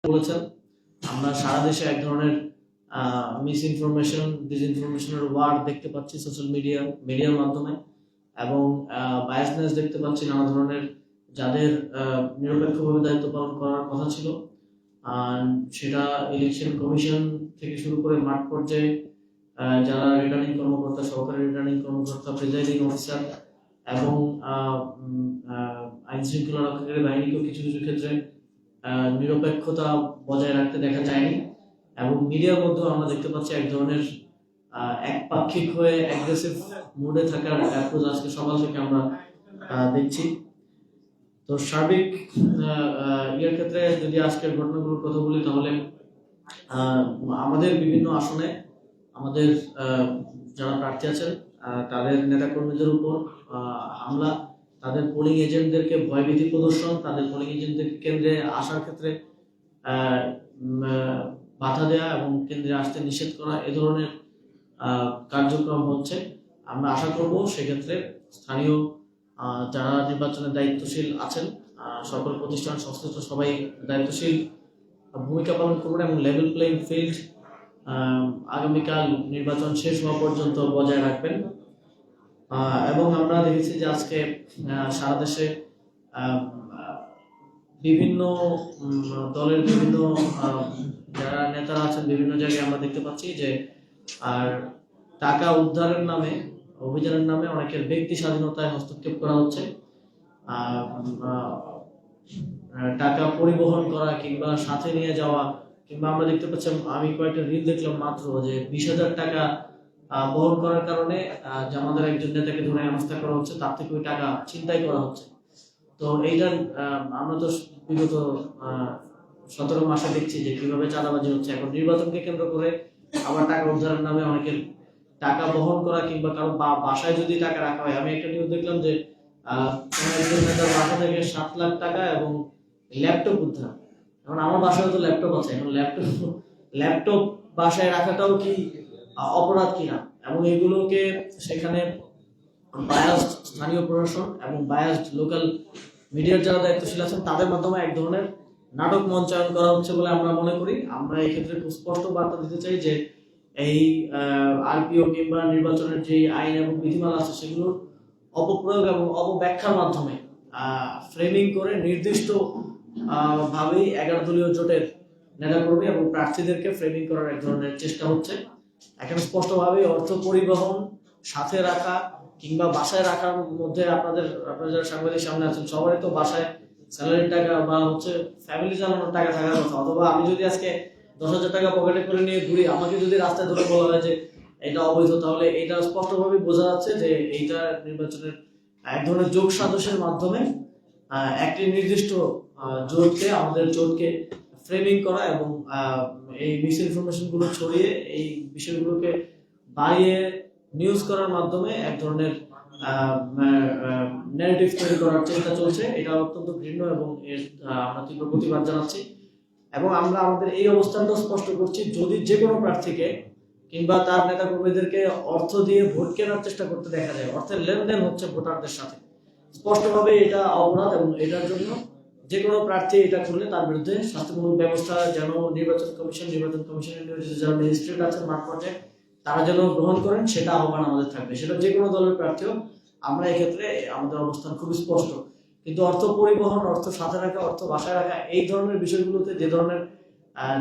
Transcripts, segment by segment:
বলেছেন আমরা সারা দেশে এক ধরনের মিস ইনফরমেশন ডিসইনফরমেশনের ওয়ার দেখতে পাচ্ছি সোশ্যাল মিডিয়ার মাধ্যমে, এবং বায়াসনেস দেখতে পাচ্ছি নানা ধরনের, যাদের নিরপেক্ষভাবে দায়িত্ব পালন করার কথা ছিল সেটা ইলেকশন কমিশন থেকে শুরু করে মাঠ পর্যায়ে যারা রিটার্নিং কর্মকর্তা, সহকারী রিটার্নিং কর্মকর্তা, প্রিজাইডিং অফিসার এবং আইন শৃঙ্খলা রক্ষাকারী বাহিনীকেও কিছু কিছু ক্ষেত্রে নিরপেক্ষতা বজায় রাখতে দেখা যায়নি। এবং মিডিয়ার মধ্যেও আমরা দেখতে পাচ্ছি এক ধরনের একপাক্ষিক হয়ে অ্যাগ্রেসিভ মুডে থাকার অ্যাপ্রোচ আজকে সকাল থেকে আমরা দেখছি। তো সার্বিক ইয়ের ক্ষেত্রে যদি আজকের ঘটনাগুলোর কথা বলি, তাহলে আমাদের বিভিন্ন আসনে আমাদের যারা প্রার্থী আছেন তাদের নেতাকর্মীদের উপর হামলা, তাদের পোলিং এজেন্টদেরকে ভয়ভীতি প্রদর্শন, তাদের পোলিং এজেন্টদের কেন্দ্রে আসার ক্ষেত্রে বাধা দেওয়া এবং কেন্দ্রে আসতে নিষেধ করা, এ ধরনের কার্যক্রম হচ্ছে। আমরা আশা করব সেক্ষেত্রে স্থানীয় যারা নির্বাচনের দায়িত্বশীল আছেন, সকল প্রতিষ্ঠান সংশ্লিষ্ট সবাই দায়িত্বশীল ভূমিকা পালন করবেন এবং লেভেল প্লেইং ফিল্ড আগামীকাল নির্বাচন শেষ হওয়া পর্যন্ত বজায় রাখবেন। এবং আমরা দেখেছি যে আজকে সারা দেশে বিভিন্ন দলের বিভিন্ন যারা নেতারা আছেন বিভিন্ন জায়গায় আমরা দেখতে পাচ্ছি যে টাকা উদ্ধারের নামে, অভিযানের নামে অনেকের ব্যক্তি স্বাধীনতায় হস্তক্ষেপ করা হচ্ছে। টাকা পরিবহন করা কিংবা সাথে নিয়ে যাওয়া, কিংবা আমরা দেখতে পাচ্ছি, আমি কয়েকটা রিল দেখলাম মাত্র যে 20,000 টাকা বহন করার কারণে আমাদের একজন নেতাকে ধরে হেনস্থা করা হচ্ছে, তার থেকে ওই টাকা ছিনতাই করা হচ্ছে। তো এইটা আমরা তো বিগত 17 মাসে দেখছি যে কিভাবে চাঁদাবাজি হচ্ছে। এখন নির্বাচনকে কেন্দ্র করে আবার টাকা উদ্ধারের নামে অনেকের টাকা বহন করা, কিংবা কারো বাসায় যদি টাকা রাখা হয়। আমি একটা নিউজ দেখলাম যে একজন নেতার বাসা থেকে 7 লাখ টাকা এবং ল্যাপটপ উদ্ধার। এখন আমার বাসায় তো ল্যাপটপ আছে, এখন ল্যাপটপ বাসায় রাখাটাও কি অপরাধ কিনা, এবং এগুলোকে সেখানে বায়াসড স্থানীয় প্রশাসন এবং বায়াসড লোকাল মিডিয়ার যারা দায়িত্বশীল আছেন তাদের মাধ্যমে এক ধরনের নাটক মঞ্চায়ন করা হচ্ছে বলে আমরা মনে করি। আমরা এই ক্ষেত্রে খুব স্পষ্ট বার্তা দিতে চাই যে এই আরপিও কিংবা নির্বাচনের যে আইন এবং বিধিমালা আছে সেগুলোর অপপ্রয়োগ এবং অপব্যাখ্যার মাধ্যমে ফ্রেমিং করে নির্দিষ্ট ভাবেই 11 দলীয় জোটের নেতাকর্মী এবং প্রার্থীদেরকে ফ্রেমিং করার এক ধরনের চেষ্টা হচ্ছে। এখানে স্পষ্টভাবে অর্থ পরিবহন, সাথে রাখা কিংবা বাসায় রাখার মধ্যে আপনারা যারা সাংবাদিক সামনে আছেন সবারই তো বাসায় স্যালারির টাকা বা ফ্যামিলি চালানোর টাকা থাকার কথা। অথবা আমি যদি আজকে 10,000 টাকা পকেটে করে নিয়ে ঘুরি, আমাকে যদি রাস্তায় ধরে বলা হয় যে এটা অবৈধ, তাহলে এটা স্পষ্টভাবে বোঝা যাচ্ছে যে এইটা নির্বাচনের এক ধরনের যোগ সাদস্যের মাধ্যমে একটি নির্দিষ্ট আমাদের জোটকে ফ্রেমিং করা এবং এই মিস ইনফরমেশন গুলো ছড়িয়ে এই বিষয়গুলোকে বাড়িয়ে নিউজ করার মাধ্যমে এক ধরনের ন্যারেটিভ তৈরি করার চেষ্টা চলছে। এটা অত্যন্ত ঘৃণ্য এবং এর আমরা তীব্র প্রতিবাদ জানাচ্ছি। এবং আমরা আমাদের এই অবস্থানটা স্পষ্ট করছি, যদি যে কোনো প্রার্থীকে কিংবা তার নেতা কর্মীদেরকে অর্থ দিয়ে ভোট কেনার চেষ্টা করতে দেখা যায়, অর্থের লেনদেন হচ্ছে ভোটারদের সাথে, স্পষ্টভাবে এটা অপরাধ। এবং এটার জন্য যে কোনো প্রার্থী এটা করলে তার বিরুদ্ধে শাস্তিমূলক ব্যবস্থা যেন নির্বাচন কমিশনের নিয়োজিত যারা ম্যাজিস্ট্রেট আছেন মাঠ পর্যায়ে তারা যেন গ্রহণ করেন, সেটা আহ্বান আমাদের থাকবে। সেটা যে কোনো দলের প্রার্থী হোক, আমরা এক্ষেত্রে আমাদের অবস্থান খুবই স্পষ্ট। কিন্তু অর্থ পরিবহন, অর্থ সাথে রাখা, অর্থ বাসায় রাখা, এই ধরনের বিষয়গুলোতে যে ধরনের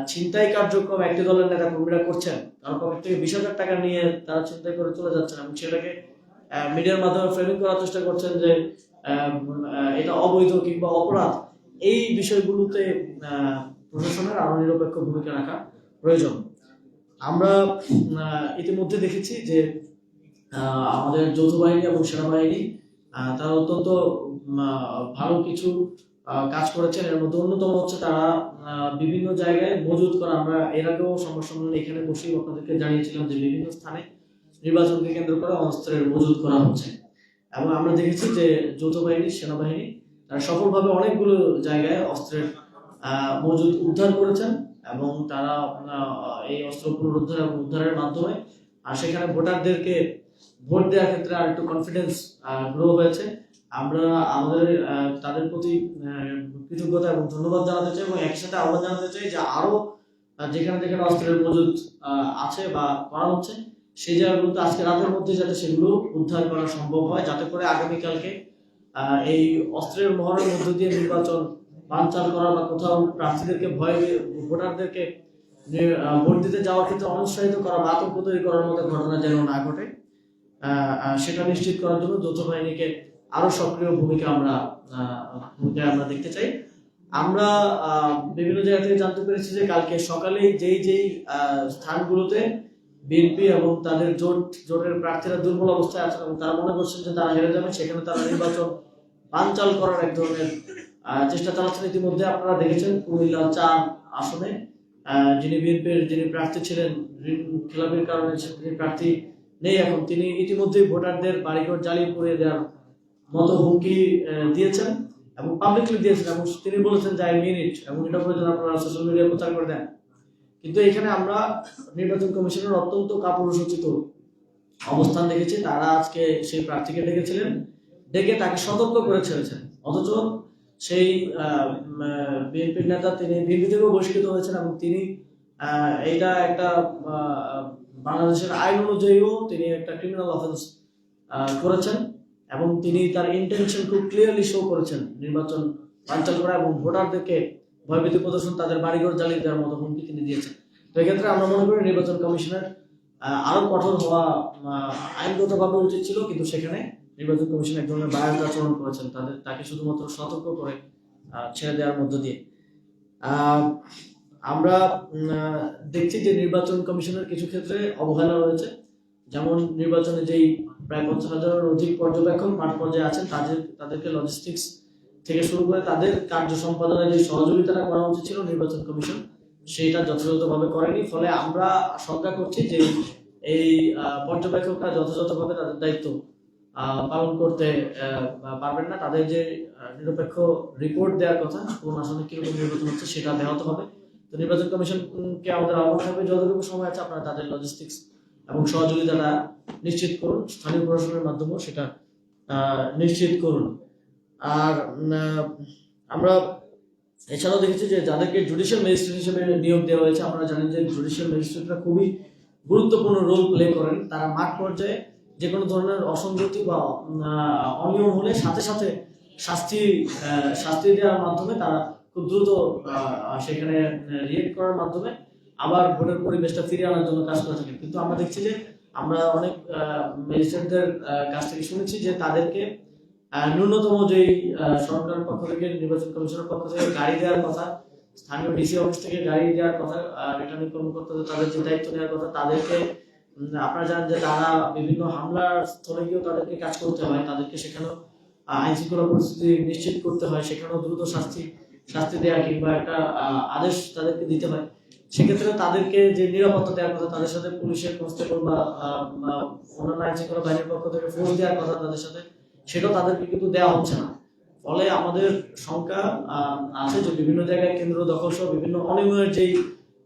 ছিনতাই কার্যক্রম একটি দলের নেতা কর্মীরা করছেন, কারণ পকেট থেকে 20,000 টাকা নিয়ে তারা ছিনতাই করে চলে যাচ্ছেন এবং সেটাকে মিডিয়ার মাধ্যমে ফ্রেমিং করার চেষ্টা করছেন যে এটা অবৈধ কিংবা অপরাধ, এই বিষয়গুলোতে প্রশাসনের আরো নিরপেক্ষ ভূমিকা রাখা প্রয়োজন। আমরা ইতিমধ্যে দেখেছি যে আমাদের যৌথ বাহিনী এবং সেনাবাহিনী তারা অত্যন্ত ভালো কিছু কাজ করেছেন। এর মধ্যে অন্যতম হচ্ছে তারা বিভিন্ন জায়গায় মজুত করা, আমরা এর আগেও সংবাদ সম্মেলনে এখানে বসেই আপনাদেরকে জানিয়েছিলাম যে বিভিন্ন স্থানে নির্বাচনকে কেন্দ্র করে অস্ত্রের মজুত করা হচ্ছে। এবং আমরা দেখেছি যে যৌথ বাহিনী, সেনাবাহিনী তারা সফলভাবে অনেকগুলো জায়গায় অস্ত্রের মজুত উদ্ধার করেছেন এবং তারা এই অস্ত্র পুনরুদ্ধার এবং উদ্ধারের মাধ্যমে সেখানে ভোটারদেরকে ভোট দেওয়ার ক্ষেত্রে আর একটু কনফিডেন্স গ্রো হয়েছে। আমরা আমাদের তাদের প্রতি কৃতজ্ঞতা এবং ধন্যবাদ জানাতে চাই এবং একই সাথে আহ্বান জানাতে চাই যে আরো যেখানে যেখানে অস্ত্রের মজুদ আছে বা করা হচ্ছে সেই জায়গাগুলোতে আজকে রাতের মধ্যে যাতে সেগুলো উদ্ধার করা সম্ভব হয়, যাতে করে আগামীকালকে এই অস্ত্রের মহড়ার মধ্য দিয়ে নির্বাচন বানচাল করা বা কোথাও প্রার্থীদেরকে ভোটারদেরকে ভোট দিতে যাওয়ার ক্ষেত্রে অনুৎসাহিত করা বা আতঙ্ক তৈরি করার মতো ঘটনা যেন না ঘটে, সেটা নিশ্চিত করার জন্য যৌথ বাহিনীকে আরো সক্রিয় ভূমিকা আমরা দেখতে চাই। আমরা বিভিন্ন জায়গা থেকে জানতে পেরেছি যে কালকে সকালে যেই স্থানগুলোতে বিএনপি এবং তাদের জোটের প্রার্থীরা দুর্বল অবস্থায় আছেন এবং তারা মনে করছেন যে তারা হেরে যাবেন, সেখানে তারা নির্বাচন বানচাল করার এক ধরনের চেষ্টা চালাচ্ছেন। ইতিমধ্যে আপনারা দেখেছেন কুমিল্লা 4 আসনে যিনি প্রার্থী ছিলেন, ঋণ খেলাপির কারণে তিনি প্রার্থী নেই এখন, তিনি ইতিমধ্যে ভোটারদের বাড়িঘর জ্বালিয়ে পুড়িয়ে দেওয়ার মতো হুমকি দিয়েছেন এবং পাবলিকলি দিয়েছেন এবং তিনি বলেছেন যে আই মিন ইট, এবং এটা প্রয়োজন আপনারা সোশ্যাল মিডিয়ায় প্রচার করে দেন। কিন্তু এখানে আমরা নির্বাচন কমিশনের অত্যন্ত কাপুরুষোচিত অবস্থান দেখেছি। তারা আজকে সেই প্রার্থীকে ডেকেছিলেন, ডেকে তাকে সতর্ক করে ছেড়েছেন, অথচ সেই বিএনপির নেতা তিনি বিএনপি থেকেও বহিষ্কৃত হয়েছেন এবং তিনি এইটা একটা বাংলাদেশের আইন অনুযায়ীও তিনি একটা ক্রিমিনাল অফেন্স করেছেন এবং তিনি তার ইন্টেনশন খুব ক্লিয়ারলি শো করেছেন নির্বাচন বানচাল করা এবং ভোটারদেরকে ভয়ভীতি প্রদর্শন, তাদের বাড়িঘর জ্বালিয়ে দেওয়ার মতো হুমকি তিনি দিয়েছেন। তো এক্ষেত্রে আমরা মনে করি নির্বাচন কমিশনের আরো কঠোর হওয়া আইনগতভাবে উচিত ছিল, কিন্তু সেখানে নির্বাচন কমিশন এক ধরনের বায়াস আচরণ করেছেন, তাকে শুধুমাত্র সতর্ক করে ছেড়ে দেওয়ার মধ্য দিয়ে। আমরা দেখছি যে নির্বাচন কমিশনের কিছু ক্ষেত্রে অবহেলা রয়েছে, যেমন নির্বাচনে যেই প্রায় 50,000-এর অধিক পর্যবেক্ষক মাঠ পর্যায়ে আছেন তাদেরকে লজিস্টিক্স থেকে শুরু করে তাদের কার্য সম্পাদনে যে সহযোগিতাটা করা উচিত ছিল নির্বাচন কমিশন সেইটা যথাযথভাবে করেনি। ফলে আমরা শঙ্কা করছি যে এই পর্যবেক্ষকরা যথাযথভাবে তাদের দায়িত্ব পালন করতে পারবেন না। তাদের যে নিরপেক্ষ রিপোর্ট দেওয়ার কথা কোন আসনে কিরকম নির্বাচন হচ্ছে সেটা ব্যাহত হবে। তো নির্বাচন কমিশনকে আমাদের আহ্বান থাকবে, যতটুকু সময় আছে আপনারা তাদের লজিস্টিক্স এবং সহযোগিতাটা নিশ্চিত করুন, স্থানীয় প্রশাসনের মাধ্যমেও সেটা নিশ্চিত করুন। আর আমরা এছাড়াও দেখেছি যে যাদেরকে জুডিশিয়াল ম্যাজিস্ট্রেট হিসেবে নিয়োগ দেওয়া হয়েছে, আপনারা জানেন যে জুডিশিয়াল ম্যাজিস্ট্রেটরা খুবই গুরুত্বপূর্ণ রোল প্লে করেন। তারা মাঠ পর্যায়ে যে কোনো ধরনের অসঙ্গতি বা অনিয়ম হলে সাথে সাথে শাস্তি দেওয়ার মাধ্যমে তারা খুব দ্রুত সেখানে রিয়েক্ট করার মাধ্যমে আবার ভোটের পরিবেশটা ফিরিয়ে আনার জন্য কাজ করে থাকেন। কিন্তু আমরা দেখছি যে আমরা অনেক ম্যাজিস্ট্রেটদের কাছ থেকে শুনেছি যে তাদেরকে ন্যূনতম যেই সরকারের পক্ষ থেকে, নির্বাচন কমিশনের পক্ষ থেকে গাড়ি দেওয়ার কথা, স্থানীয় ডিসি অফিস থেকে গাড়ি দেওয়ার কথা, রিটার্নিং কর্মকর্তাদের তাদের যে দায়িত্ব নেওয়ার কথা, তাদেরকে আপনারা জানেন যে তারা বিভিন্ন হামলার স্থলে গিয়েও তাদেরকে কাজ করতে হয়, তাদেরকে সেখানেও আইন শৃঙ্খলা পরিস্থিতি নিশ্চিত করতে হয়, সেখানেও দ্রুত শাস্তি দেওয়া কিংবা একটা আদেশ তাদেরকে দিতে হয়। সেক্ষেত্রে তাদেরকে যে নিরাপত্তা দেওয়ার কথা, তাদের সাথে পুলিশের কনস্টেবল বা অন্যান্য আইন শৃঙ্খলা বাহিনীর পক্ষ থেকে ফোর্স দেওয়ার কথা তাদের সাথে, সেটাও তাদেরকে কিন্তু দেওয়া হচ্ছে না। ফলে আমাদের শঙ্কা আছে যে বিভিন্ন জায়গায় কেন্দ্র দখল সহ বিভিন্ন অনিয়মের যেই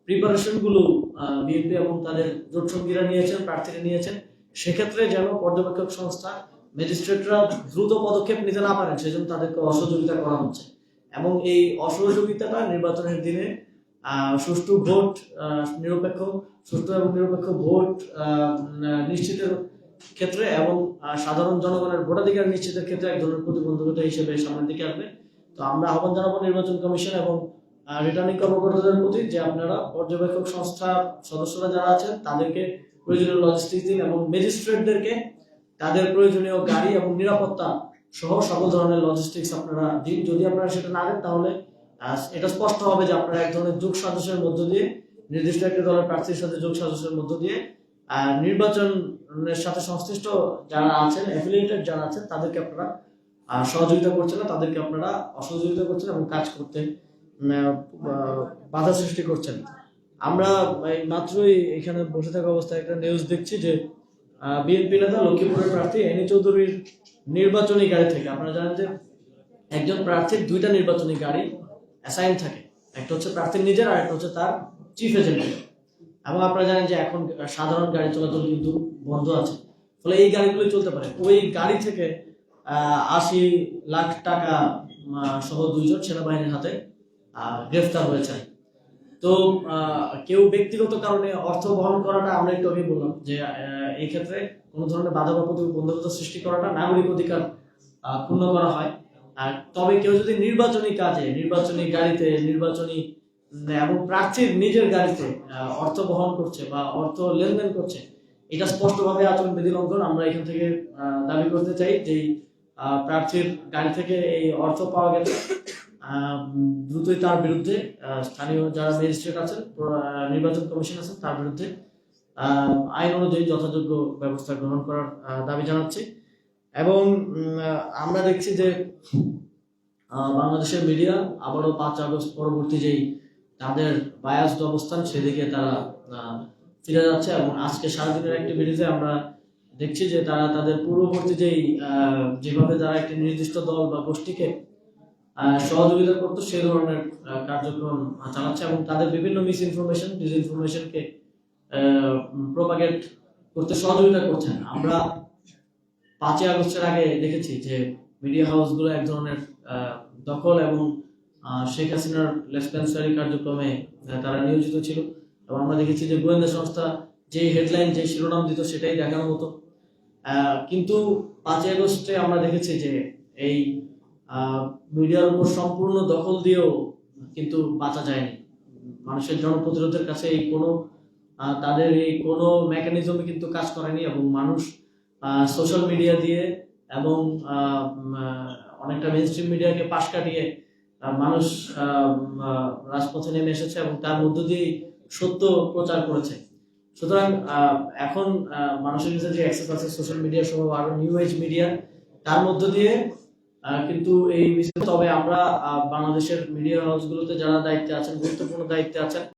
প্রিপারেশন গুলো বিএনপি এবং তাদের জোট সঙ্গীরা নিয়েছেন, প্রার্থীরা নিয়েছেন, সেক্ষেত্রে যেন পর্যবেক্ষক সংস্থা, ম্যাজিস্ট্রেটরা দ্রুত পদক্ষেপ নিতে না পারেন, সেজন্য তাদেরকে অসহযোগিতা করা হচ্ছে। এবং এই অসহযোগিতাটা নির্বাচনের দিনে সুষ্ঠু এবং নিরপেক্ষ ভোট নিশ্চিতের ক্ষেত্রে এবং সাধারণ জনগণের ভোটাধিকার নিশ্চিতের ক্ষেত্রে এক ধরনের প্রতিবন্ধকতা হিসেবে সামনের দিকে আসবে। তো আমরা আহ্বান জানাবো নির্বাচন কমিশন এবং রিটার্নিং কর্মকর্তাদের প্রতি যে আপনারা পর্যবেক্ষক সংস্থার সদস্যরা যারা আছেন তাদেরকে প্রয়োজনীয় লজিস্টিক্স দিন এবং ম্যাজিস্ট্রেটদেরকে তাদের প্রয়োজনীয় গাড়ি এবং নিরাপত্তা সহ সকল ধরনের লজিস্টিক্স আপনারা দিন। যদি আপনারা সেটা না দেন তাহলে এটা স্পষ্ট হবে যে আপনারা এক ধরনের যোগ সাজসের মধ্য দিয়ে, নির্দিষ্ট একটা দলের প্রার্থীর সাথে যোগ সাজসের মধ্য দিয়ে নির্বাচনের সাথে সংশ্লিষ্ট যারা আছেন, অ্যাফিলিয়েটেড যারা আছেন, তাদেরকে আপনারা সহযোগিতা করছেন না, তাদেরকে আপনারা অসহযোগিতা করছেন এবং কাজ করতে বাধা সৃষ্টি করছেন। আমরা মাত্রই এখানে বসে থাকা অবস্থায় একটা নিউজ দেখছি যে বিএনপি নেতা লক্ষ্মীপুরের প্রার্থী এনি চৌধুরীর নির্বাচনী গাড়ি থেকে, আপনারা জানেন যে একজন প্রার্থীর 2টা নির্বাচনী গাড়ি অ্যাসাইন থাকে, একটা হচ্ছে প্রার্থীর নিজের আর একটা হচ্ছে তার চিফ এজেন্টের। এবং আপনারা জানেন যে এখন সাধারণ গাড়ি চলাচল কিন্তু বন্ধ আছে, ফলে এই গাড়িগুলো চলতে পারে। ওই গাড়ি থেকে 80 লাখ টাকা সহ 2 জন সেনাবাহিনীর হাতে গ্রেফতার হয়েছে। তো কেউ ব্যক্তিগত কারণে অর্থ বহন করাটা আমরা একটু আগে বললাম যে এই ক্ষেত্রে কোনো ধরনের বাধা বা প্রতিবন্ধকতা সৃষ্টি করাটা নাগরিক অধিকার ক্ষুণ্ণ করা হয়। তবে কেউ যদি নির্বাচনী কাজে, নির্বাচনী গাড়িতে, নির্বাচনী এবং প্রার্থীর নিজের গাড়িতে অর্থ বহন করছে বা অর্থ লেনদেন করছে, এটা স্পষ্টভাবে আচরণবিধি লঙ্ঘন। আমরা এখান থেকে দাবি করতে চাই যে প্রার্থীর গাড়ি থেকে এই অর্থ পাওয়া গেছে, দ্রুতই তার বিরুদ্ধে স্থানীয় যারা ম্যাজিস্ট্রেট আছেন, নির্বাচন কমিশন আছেন, তার বিরুদ্ধে আইন অনুযায়ী যথাযোগ্য ব্যবস্থা গ্রহণ করার দাবি জানাচ্ছি। এবং আমরা দেখছি যে বাংলাদেশের মিডিয়া আবারও 5 আগস্ট পরবর্তী যেই তাদের বায়াসড অবস্থান সেদিকে তারা ফিরে যাচ্ছে। এবং আজকে সারাদিনের অ্যাক্টিভিটিতে আমরা দেখছি যে তারা তাদের পূর্ববর্তী যেভাবে তারা একটি নির্দিষ্ট দল বা গোষ্ঠীকে সহযোগিতা করতো সেই ধরনের কার্যক্রম চালাচ্ছে এবং তাদের বিভিন্ন মিস ইনফরমেশন, ডিসইনফরমেশনকে প্রোপাগেট করতে সহযোগিতা করছেন। আমরা 5 আগস্টের আগে দেখেছি যে মিডিয়া হাউসগুলো এক ধরনের দখল এবং শেখ হাসিনার লেসপেন্সারি কার্যক্রমে তারা নিয়োজিত ছিল। এবং আমরা দেখেছি যে গোয়েন্দা সংস্থা যে হেডলাইন, যে শিরোনাম দিত সেটাই দেখানো হতো। কিন্তু 5 আগস্টে আমরা দেখেছি যে এই মিডিয়ার উপর সম্পূর্ণ দখল দিয়েও কিন্তু বাঁচা যায়নি। মানুষের জনপ্রতিরোধের কাছে তাদের এই কোনো মেকানিজমই কিন্তু কাজ করেনি এবং মানুষ সোশ্যাল মিডিয়া দিয়ে এবং অনেকটা মেইনস্ট্রিম মিডিয়াকে পাশ কাটিয়ে মানুষ রাজপথে নেমে এসেছে এবং তার মধ্য দিয়েই সত্য প্রচার করেছে। সুতরাং এখন মানুষের কাছে যে অ্যাক্সেস আছে সোশ্যাল মিডিয়া সহ আরো নিউ এজ মিডিয়া, তার মধ্য দিয়ে কিন্তু এই বিষয়ে, তবে আমরা বাংলাদেশের মিডিয়া হাউসগুলোতে যারা দায়িত্বে আছেন, গুরুত্বপূর্ণ দায়িত্বে আছেন,